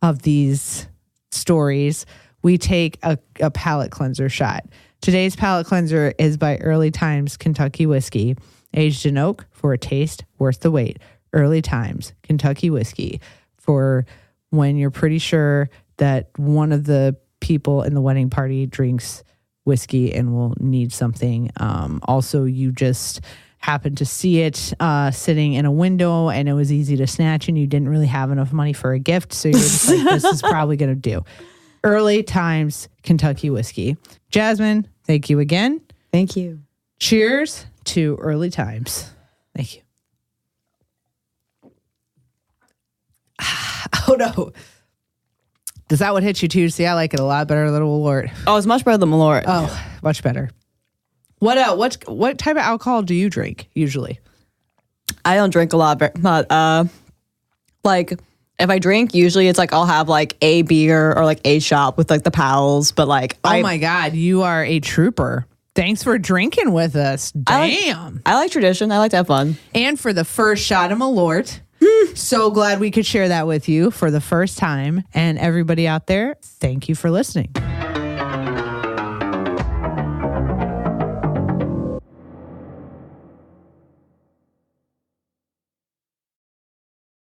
of these stories, we take a palate cleanser shot. Today's palate cleanser is by Early Times Kentucky Whiskey, aged in oak for a taste worth the wait. Early Times Kentucky Whiskey, for when you're pretty sure that one of the people in the wedding party drinks whiskey and will need something. Also, you just happened to see it sitting in a window and it was easy to snatch and you didn't really have enough money for a gift. So you're just like, this is probably going to do. Early Times Kentucky Whiskey. Jazmyn, thank you again. Thank you. Cheers to Early Times. Thank you. Oh no. Does that one hit you too? See, I like it a lot better than Malort. Oh, it's much better than Malort. Oh, much better. What type of alcohol do you drink usually? I don't drink a lot, but if I drink, usually it's I'll have a beer or a shot with the pals. But oh my God, you are a trooper. Thanks for drinking with us. Damn. I like tradition. I like to have fun. And for the first shot of Malort. So glad we could share that with you for the first time. And everybody out there, thank you for listening.